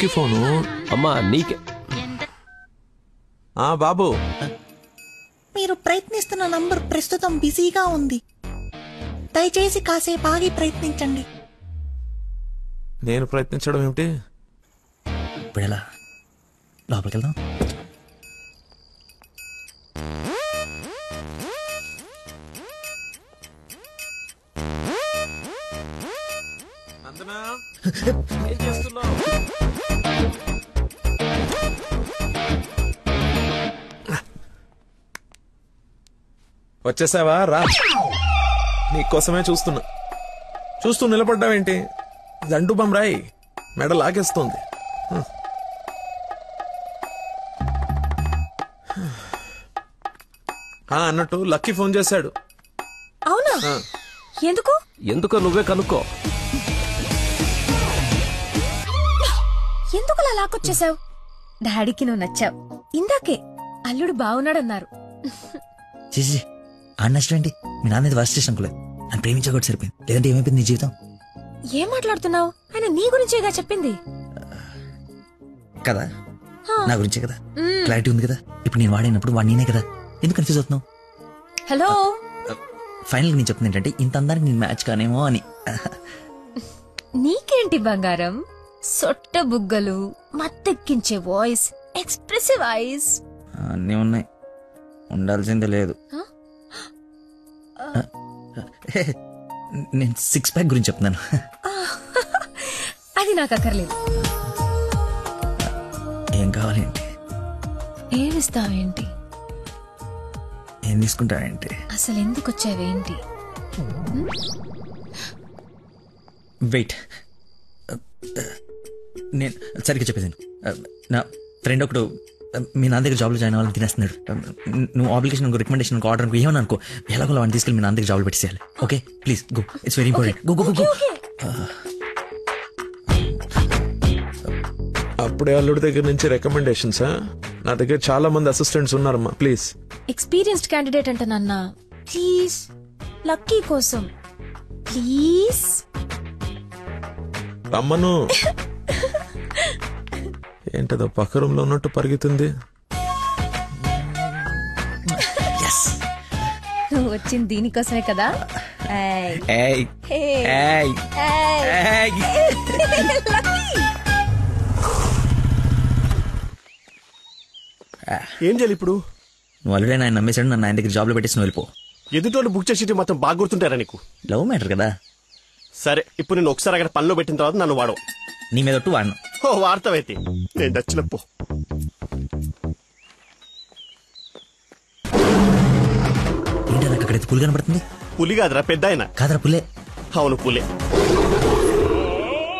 Lucky phone. అమ్మా నీకే. బాబు, మీరు ప్రయత్నిస్తున్న నంబర్ ప్రస్తుతం బిజీగా ఉంది, దయచేసి కాసేపు ఆగి ప్రయత్నించండి. నేను ప్రయత్నించడం ఏమిటి? ఇప్పుడు ఎలా లోపలికి వెళ్దాం? ఏం చేస్తున్నావు? వచ్చేసావా? రా, నీకోసమే చూస్తూ నిలబడ్డావేంటి? దండు బమ్రాయి మెడ లాగేస్తుంది. అన్నట్టు లక్కీ ఫోన్ చేశాడు. అవునా? ఎందుకో నువ్వే కనుక్కో. ఎందుకు లాక్కొచ్చేసావు? డాడీకి నువ్వు నచ్చావు. ఇందాకే అల్లుడు బాగున్నాడన్నారు. చేసి నచ్చలేంటి? మీ నాన్న వర్స్ట్ స్టేషన్ అనుకోలేదు. నన్ను ప్రేమించకూడదు సరిపోయింది. లేదంటే ఏమైపోయింది నీ జీవితం? ఏం మాట్లాడుతున్నావు? ఆయన నీ గురించేగా చెప్పింది కదా, నా గురించే కదా. క్లారిటీ ఉంది కదా. ఇప్పుడు నేను వాడినప్పుడు వాడు నేనే కదా. ఎందుకు కన్ఫ్యూజ్ అవుతున్నావు? హలో, ఫైనల్ నేను చెప్తుంది ఏంటంటే ఇంత అందానికి నేను మ్యాచ్ కానేమో అని. నీకేంటి బంగారం? సొట్ట బుగ్గలు, మత్తెక్కించే వాయిస్, ఎక్స్ప్రెసివ్ ఐస్ అన్నీ ఉన్నాయి, ఉండాల్సిందే లేదు. నేను 6 ప్యాక్ గురించి చెప్తున్నాను. అది నాకు అక్కర్లేదు. ఏం కావాలేంటి? ఏమిస్తావేంటి? ఏం తీసుకుంటావేంటి? అసలు ఎందుకు వచ్చావేంటి? వెయిట్, నేను సరిగ్గా చెప్పేసాను. నా ఫ్రెండ్ ఒకడు మీ నాన్న దగ్గర జాబ్లో జాయిన్ అవ్వాలని తినేస్తున్నాడు. నువ్వు అప్లికేషన్ రికమెండేషన్ ఆర్డర్ ఏమని అనుకో, ఎలాగో వాడిని తీసుకెళ్ళి మీ నాన్న దగ్గర జాబ్లో పెట్టేసేయాలి. Okay please go, it's very important. Go go go. అప్పుడే అల్లుడి దగ్గర నుంచి రికమెండేషన్సా? నా దగ్గర చాలా మంది అసిస్టెంట్స్ ఉన్నారమ్మా, ప్లీజ్. ఎక్స్పీరియన్స్డ్ క్యాండిడేట్ అంట నాన్న, ప్లీజ్ లక్కీ కోసం ప్లీజ్ రమ్మను. ఏంటదో పక్క రూమ్ లో ఉన్నట్టు పరిగెత్తుంది. నువ్వు వచ్చింది దీనికోసమే కదా. ఏం చేయాలి ఇప్పుడు? నువ్వు ఆల్రెడీ ఆయన నమ్మేశాడు, నన్ను ఆయన దగ్గర జాబ్లో పెట్టేసి వెళ్ళిపో. ఎదుటోళ్ళు బుక్ చేసి మొత్తం బాగా గుర్తుంటారా నీకు? లవ్ మ్యాటర్ కదా. సరే, ఇప్పుడు నేను ఒకసారి అక్కడ పనిలో పెట్టిన తర్వాత నన్ను వాడవు. నీ మీద ఒట్టు వాడను. ఓ వార్తవైతే నేను దచ్చినప్పు. ఏంటి నాకు అక్కడైతే పులి కనపడుతుంది? పులి కాదురా, పెద్ద ఆయన. కాదరా పుల్లే. అవును పులే.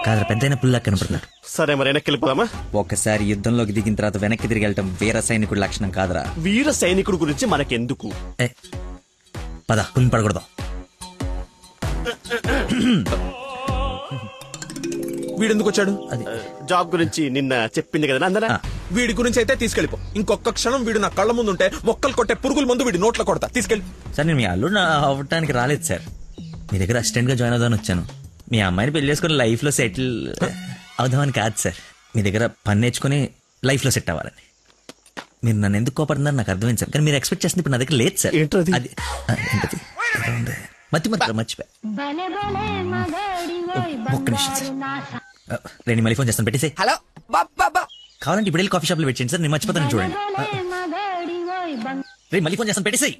కాదరా పెద్ద అయిన పుల్లా కనపడుతున్నాడు. సరే మరి వెనక్కి వెళ్ళిపోదామా? ఒకసారి యుద్ధంలోకి దిగిన తర్వాత వెనక్కి తిరిగి వెళ్ళటం వీర సైనికుడి లక్షణం కాదరా. వీర సైనికుడు గురించి మనకెందుకు? పద, పులిని పడకూడదు. వీడెందుకు వచ్చాడు? అది జాబ్ గురించి నిన్న చెప్పింది కదా అందరా. వీడి గురించి అయితే తీసుకెళ్ళిపో. ఇంకొక క్షణం వీడు నా కళ్ళ ముందు ఉంటే మొక్కలు కొట్టే పురుగుల ముందు వీడి నోట్లో కొడతా. తీసుకెళ్ళి. సార్ నేను మీ అల్లుడు అవ్వటానికి రాలేదు సార్, మీ దగ్గర అసిస్టెంట్ గా జాయిన్ అవుదామని వచ్చాను. మీ అమ్మాయిని పెళ్లి చేసుకుని లైఫ్ లో సెటిల్ అవుదామని కాదు సార్, మీ దగ్గర పని నేర్చుకుని లైఫ్ లో సెట్ అవ్వాలని. మీరు నన్ను ఎందుకు కోపడుతున్నారు నాకు అర్థమైంది సార్, కానీ మీరు ఎక్స్పెక్ట్ చేస్తుంది ఇప్పుడు నా దగ్గర లేదు సార్. అది ఏంటది? మర్చిపోయా. ఒక్క నిమిషం సార్, నేను మళ్ళీ ఫోన్ చేస్తాను, పెట్టేసి. హలో బాబా, కావాలంటే ఇప్పుడు వెళ్ళి కాఫీ షాప్ లో పెట్టండి సార్, నేను మర్చిపోతాను చూడండి. రే మళ్ళీ ఫోన్ చేస్తాను, పెట్టేసి.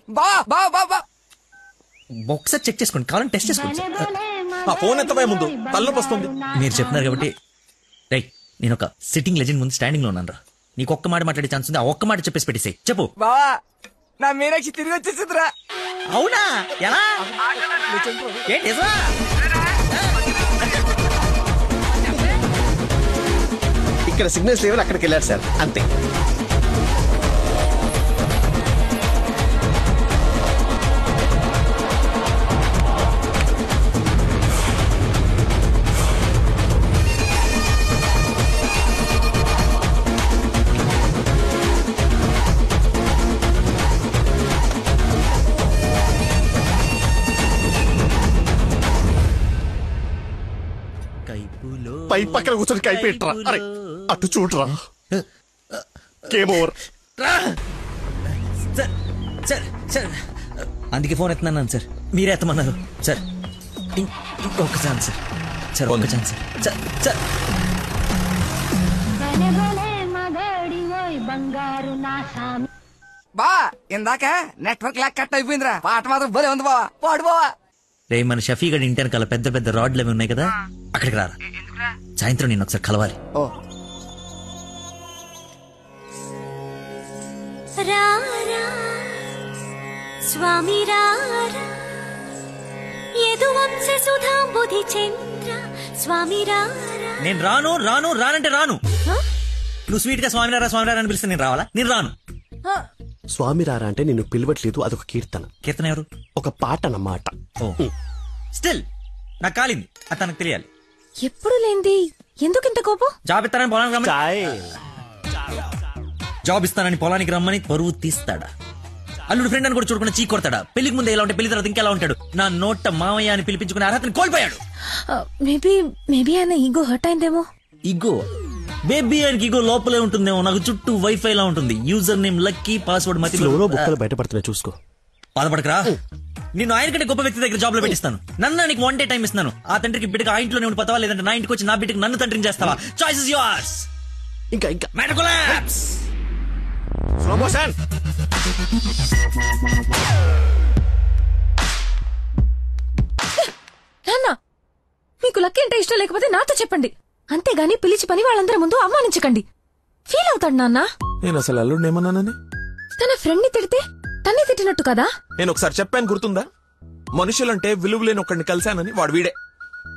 ఒకసారి చెక్ చేసుకోండి, కావాలంటే టెస్ట్ చేసుకోండి సార్. ఫోన్ ఎత్తబోయే ముందు తలనొప్పి వస్తుంది. మీరు చెప్తున్నారు కాబట్టి రైట్, నేను ఒక సిట్టింగ్ లెజెండ్ ముందు స్టాండింగ్ లో ఉన్నాను రా. నీకు ఒక్క మాట మాట్లాడే ఛాన్స్ ఉంది, ఆ ఒక్క మాట చెప్పేసి పెట్టేసి. చెప్పు బావా, నా మీనాక్షి తిరిగి వచ్చేసిందిరా. అవునా? ఎలా? ఏంటి? ఇక్కడ సిగ్నల్స్ లేవని అక్కడికి వెళ్ళారు సార్, అంతే. పై పక్కన కూర్చొని కైపెట్టరా. అరే అటు చూడరా. Game over. Sir sir sir అందుకే ఫోన్ ఎత్తున్నాను సార్, మీరే ఎత్తమన్నారు సార్. ఇంకొక ఛాన్స్ సార్, సార్ ఒక్క ఛాన్స్ సార్. సార్ బా ఇందాక నెట్వర్క్ లాక్ కట్ అయిపోయిందిరా. పాట మాత్రం భలే ఉంది బావా, పాడు బావా. రే మన షఫీ గడి ఇంటి వెనకాల పెద్ద పెద్ద రాడ్లు అవి ఉన్నాయి కదా, అక్కడికి రారా. సాయంత్రం నేను ఒకసారి కలవాలి. ఓ రారా స్వామి రారా యదువంశ సుధాంబుధి చంద్ర స్వామి రారా. నేను రాను రాను రానంటే రాను. నువ్వు స్వీట్ గా స్వామినారా స్వామినారా అని పిలిస్తే నేను రావాలా? నేను రాను. స్వామి రారా అంటే నిన్ను పిలవట్లేదు, అదొక కీర్తన. కీర్తన ఎవరు? ఒక పాట అన్నమాట. ఓ స్టిల్ నాకు కాలింది, అది తనకు తెలియాలి. ఎప్పుడు లేంది ఎందుకు ఇంత కోపం? జాబ్ ఇస్తానని పొలానికి రమ్మని, చాయ్. జాబ్ ఇస్తానని పొలానికి రమ్మని పరువు తీస్తాడా? అల్లుడు ఫ్రెండ్ అని కూడా చూడకుండా చీ కొడతాడా? పెళ్లికి ముందు ఎలా ఉంటే పెళ్లి తర్వాత ఇంకెలా ఉంటాడు? నా నోట మామయ్య అని పిలిపించుకునే అర్హతని కోల్పోయాడు. మేబీ ఆయన ఈగో హర్ట్ అయిందేమో. ఇగో బేబీ ఆయనకి ఇగో లోపలే ఉంటుందేమో. నాకు చుట్టూ వైఫై లా ఉంటుంది. యూజర్ నేమ్ లక్కీ, పాస్వర్డ్ మతి. బుక్కలు బయటపడుతున్నాయి చూసుకో. బాధపడకరా, నిన్ను ఆయన కంటే గొప్ప వ్యక్తి దగ్గర జాబ్ లో పెట్టిస్తాను. నన్ను నీకు 1 day టైం ఇస్తున్నాను. ఆ తండ్రికి బిడ్డకి ఆ ఇంట్లోనే ఉండి పోతావా, లేదంటే నా ఇంటికి వచ్చి నా బిడ్డకి నన్ను తండ్రిని చేస్తావా? Choice is yours. ఇంకా మెడకులాప్స్. Slow motion. నాన్న మీకు లక్కీ అంటే ఇష్టం లేకపోతే నాతో చెప్పండి, అంతేగాని పిలిచి పని వాళ్ళందరి ముందు అవమానించకండి. ఫీల్ అవుతాడు నాన్న. నేను అసలు అల్లుడిని ఏమన్నానని? తన ఫ్రెండ్ ని తిడితే తన్ని తిట్టినట్టు కదా. నేను ఒకసారి చెప్పాను గుర్తుందా? మనుషులంటే విలువలేని ఒకడిని కలిశానని. వాడు వీడే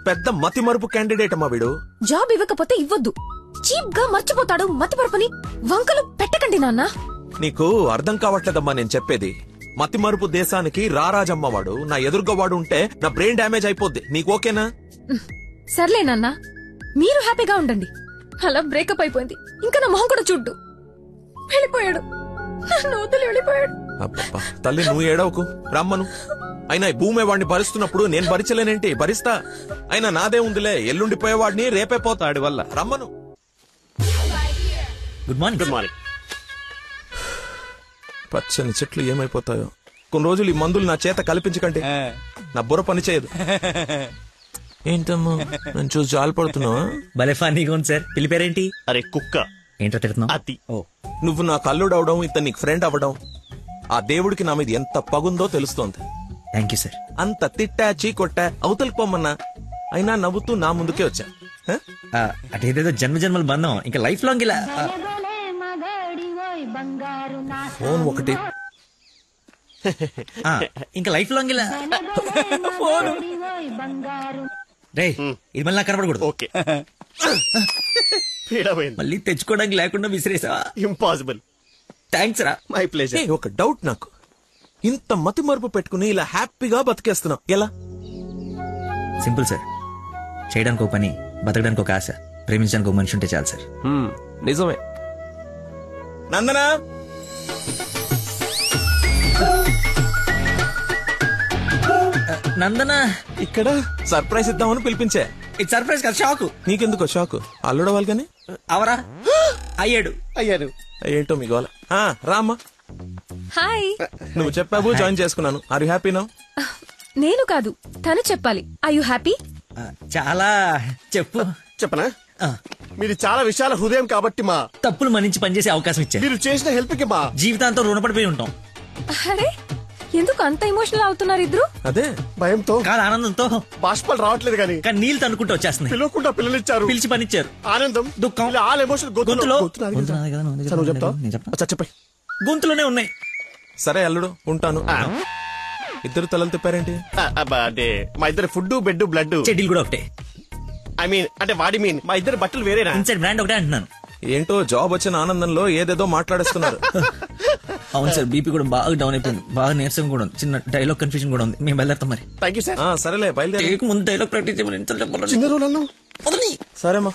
పెద్ద మతి మరుపు క్యాండిడేట్ అమ్మా వీడు. జాబ్ ఇవ్వకపోతే ఇవ్వద్దు, చీప్ గా మర్చిపోతాడు. మతి పరపని వంకలు పెట్టకండి నాన్న. నీకు అర్థం కావట్లేదమ్మా నేను చెప్పేది. మతి మరుపు దేశానికి రారాజమ్మ వాడు. నా ఎదురుగా వాడు ఉంటే నా బ్రెయిన్ డ్యామేజ్ అయిపోద్ది. నీకు ఓకేనా? సర్లే నాన్న, మీరు హ్యాపీగా ఉండండి. అలా బ్రేకప్ అయిపోయింది, ఇంకా నా మొహం కూడా చూడ్డు. వెళ్ళిపోయాడు, నన్ను వదిలి వెళ్ళిపోయాడు. అబ్బబ్బా తల్లి నువ్వు ఏడవకు, రమ్మను. అయినా ఈ భూమి వాడిని భరిస్తున్నప్పుడు నేను భరించలేనేంటి? భరిస్తా. అయినా నాదే ఉందిలే, ఎల్లుండిపోయేవాడిని రేపే పోతాడి వల్ల. రమ్మను. Good morning. Good morning. పచ్చని చెట్లు ఏమైపోతాయో. కొన్ని రోజులు ఈ మందులు నా చేత కల్పించకండి, నా బుర్ర పని చేయదు. ఏంటమ్మా నన్ను చూసి జాలిపడుతున్నావా? భలే ఫన్నీగా ఉంది సార్. పిల్లి పేరేంటి? అరే కుక్క. ఏంటో తిడుతున్నావు? అతి. ఓ నువ్వు నాకు అల్లుడు అవడం, ఇతను నీకు ఫ్రెండ్ అవ్వడం, ఆ దేవుడికి నా మీద ఎంత పగుందో తెలుస్తోంది. Thank you sir. అంత తిట్టా చీకొట్టా అవతలికి పొమ్మన్నా అయినా నవ్వుతూ నా ముందుకే వచ్చా. అదేదేదో జన్మ జన్మల బంధం, ఇంకా లైఫ్ లాంగ్ ఇలా. ఫోన్ ఒకటి ఇంకా లైఫ్ లాంగ్ ఇలా. రే ఇది మళ్ళీ నాకు కనపడకూడదు. ఓకే. పీడమైంది. మళ్ళీ తెచ్చుకోవడానికి లేకుండా విసిరేసావా? ఇంపాసిబుల్. థ్యాంక్స్ రా. My pleasure. ఒక డౌట్ నాకు. ఇంత మతి మరుపు పెట్టుకుని ఇలా హ్యాపీగా బతికేస్తున్నావు ఎలా? Simple sir. చేయడానికి ఒక పని, బతకడానికి ఒక ఆశ, ప్రేమించడానికి ఒక మనిషి ఉంటే చాలు సార్. నిజమే. నందనా నందన ఇక్కడ సర్ప్రైజ్ ఇద్దామని పిలిపించా. ఇది సర్ప్రైజ్ కదా, షాక్. నీకెందుకో షాక్? అల్లుడవాలి కానీ అవరా అయ్యాడు. అయ్యారు. ఏంటో మీ గోల. రామ్మా. హాయ్. నువ్వు చెప్పావు, జాయిన్ చేసుకున్నాను. Are you happy now? నేను కాదు, తను చెప్పాలి. I you happy? చాలా. చెప్పు. చెప్పనా? మీరు చాలా విశాల హృదయం కాబట్టి మా తప్పులు మన్నించి పనిచేసే అవకాశం ఇచ్చారు. మీరు చేసిన హెల్ప్ కి మా జీవితాంతం రుణపడిపోయి ఉంటాం. అరే ఎందుకు అంత ఎమోషనల్ అవుతున్నారు ఇద్దరు? అదే భయంతో కాదు, ఆనందంతో. బాష్పాలు రావట్లేదు కానీ కానీ నీళ్ళు తనుకుంటూ వచ్చేస్తున్నాయి. పిలవకుండా పిల్లలిచ్చారు, పిలిచి పనిచ్చారు. ఆనందం, దుఃఖం, ఇలా ఆల్ ఎమోషన్ గొంతులో. నువ్వు చెప్తావు. అచ్చా చెప్పండి. గొంతులోనే ఉన్నాయి. సరే అల్లుడు ఉంటాను. ఇద్దరు తలలు తిప్పారేంటి? అంటే మా ఇద్దరు ఫుడ్ బెడ్ బ్లడ్ చెడ్డీలు కూడా ఒకటే. ఐ మీన్ అంటే వాడి మీన్ మా ఇద్దరు బట్టలు వేరేనా? ఇన్సైడ్ బ్రాండ్ ఒకటే అంటున్నాను. ఏంటో జాబ్ వచ్చిన ఆనందంలో ఏదేదో మాట్లాడేస్తున్నారు. అవును సార్, బీపీ కూడా బాగా డౌన్ అయిపోయింది. బాగా నీరసం కూడా ఉంది. చిన్న డైలాగ్ కన్ఫ్యూజన్ కూడా ఉంది. మేము బయలుదేరుతాం మరి. Thank you sir. సరేలే బయలుదేరి. ముందు డైలాగ్ ప్రాక్టీస్ చేయమని ఎంత చెప్పాలి? చిన్న రోజులు అన్నావు. సరేమ్మా.